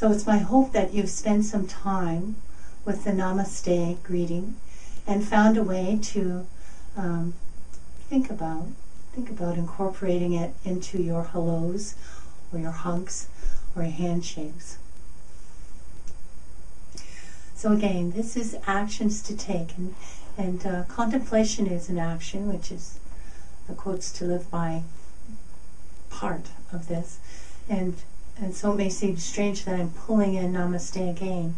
So it's my hope that you've spent some time with the Namaste greeting and found a way to think about incorporating it into your hellos or your hunks or your handshakes. So again, this is actions to take, and contemplation is an action, which is the quotes to live by part of this. And so it may seem strange that I'm pulling in Namaste again,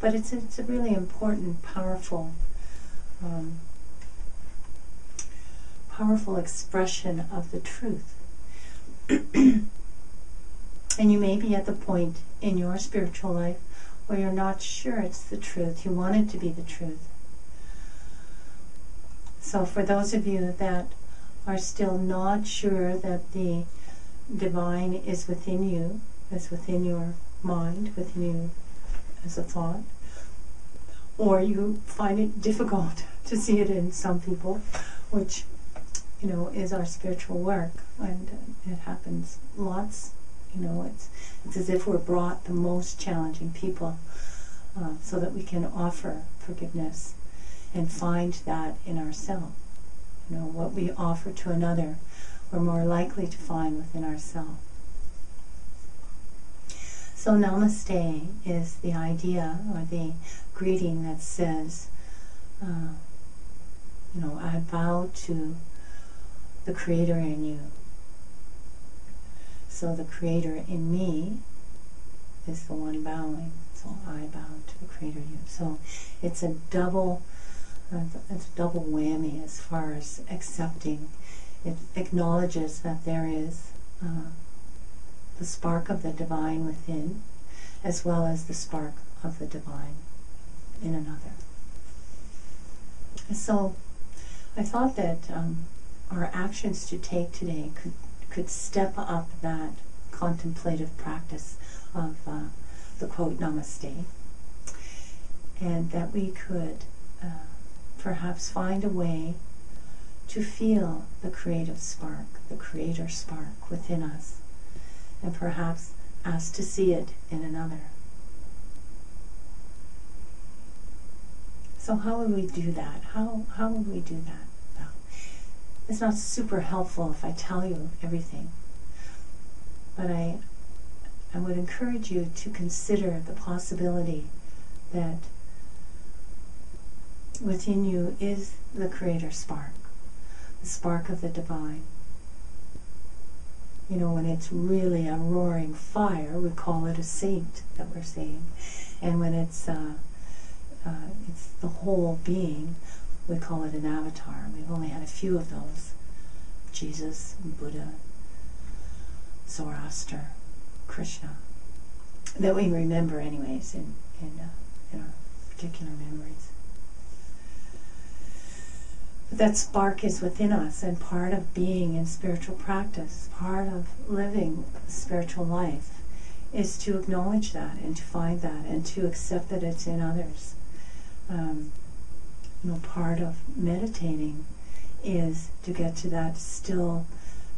but it's a really important, powerful expression of the truth. And you may be at the point in your spiritual life where you're not sure it's the truth. You want it to be the truth. So for those of you that are still not sure that the divine is within you, is within your mind, within you as a thought, or you find it difficult to see it in some people, which, is our spiritual work, and it happens lots. It's as if we're brought the most challenging people so that we can offer forgiveness and find that in ourselves. What we offer to another, we're more likely to find within ourselves. So Namaste is the idea or the greeting that says, I bow to the Creator in you. So the Creator in me is the one bowing. So I bow to the Creator in you. So it's a double whammy as far as accepting. It acknowledges that there is the spark of the divine within, as well as the spark of the divine in another. So I thought that our actions to take today could step up that contemplative practice of the quote Namaste, and that we could perhaps find a way to feel the creative spark, the Creator spark within us, and perhaps ask to see it in another. So how would we do that? How would we do that? Well, it's not super helpful if I tell you everything, but I would encourage you to consider the possibility that within you is the Creator spark, the spark of the divine. When it's really a roaring fire, we call it a saint that we're seeing. And when it's the whole being, we call it an avatar. We've only had a few of those. Jesus, Buddha, Zoroaster, Krishna, that we remember anyways in our particular memories. But that spark is within us, and part of being in spiritual practice, part of living a spiritual life, is to acknowledge that and to find that and to accept that it's in others. Part of meditating is to get to that still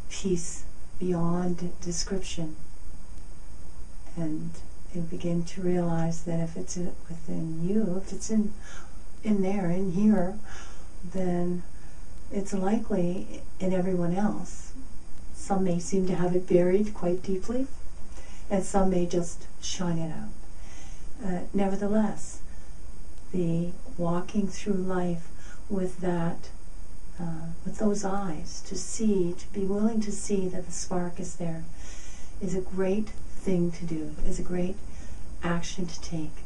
peace beyond description, and begin to realize that if it's within you, if it's in there, in here, then it's likely in everyone else. Some may seem to have it buried quite deeply, and some may just shine it out. Nevertheless, the walking through life with that, with those eyes, to see, to be willing to see that the spark is there, is a great thing to do, is a great action to take.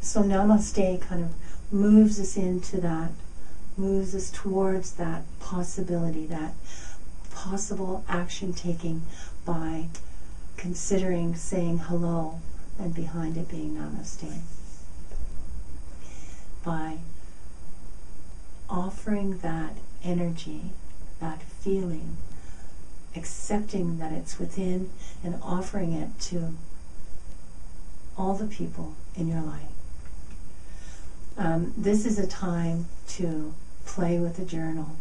So Namaste kind of moves us into that, moves us towards that possibility, that possible action taking by considering saying hello and behind it being Namaste. By offering that energy, that feeling, accepting that it's within and offering it to all the people in your life. This is a time to play with a journal,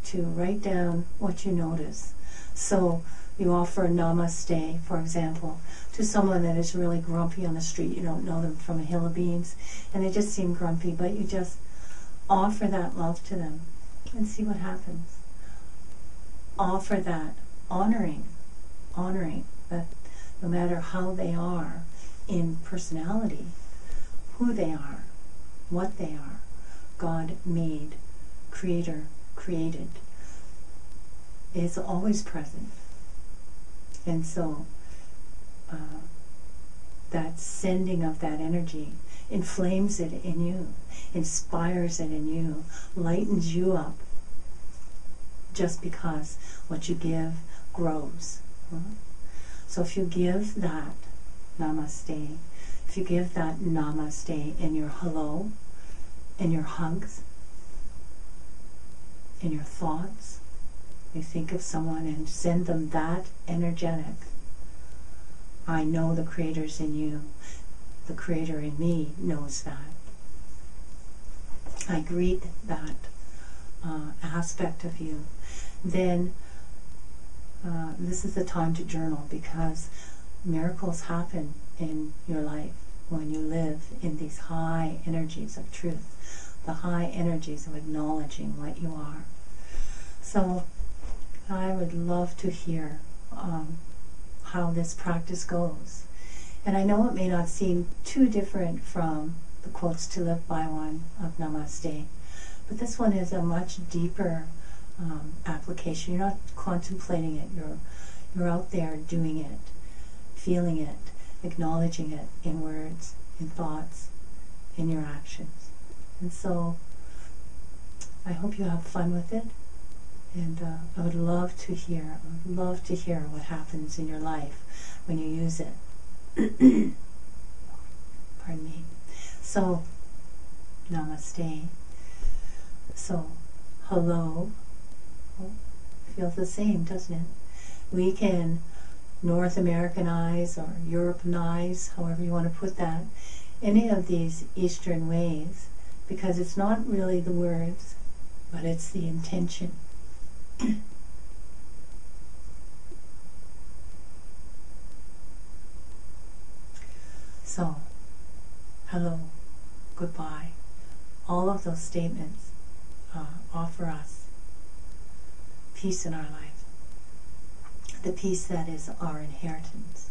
to write down what you notice. So you offer a namaste, for example, to someone that is really grumpy on the street. You don't know them from a hill of beans, and they just seem grumpy, but you just offer that love to them and see what happens. Offer that honoring that no matter how they are in personality, who they are, what they are, God made, Creator created, is always present. And so that sending of that energy inflames it in you, inspires it in you, lightens you up, just because what you give grows. So if you give that namaste, if you give that namaste in your hello, in your hugs, in your thoughts, you think of someone and send them that energetic. I know the Creator's in you. The Creator in me knows that. I greet that aspect of you. Then this is the time to journal, because miracles happen in your life when you live in these high energies of truth, the high energies of acknowledging what you are. So I would love to hear how this practice goes. And I know it may not seem too different from the quotes to live by one of Namaste, but this one is a much deeper application. You're not contemplating it, you're out there doing it, feeling it, acknowledging it in words, in thoughts, in your actions. And so I hope you have fun with it. And I would love to hear what happens in your life when you use it. Pardon me. So, namaste. So, hello. Oh, feels the same, doesn't it? We can North Americanize or Europeanize, however you want to put that, any of these Eastern ways, because it's not really the words, but it's the intention. So, hello, goodbye, all of those statements offer us peace in our life, the peace that is our inheritance.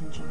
Enjoy.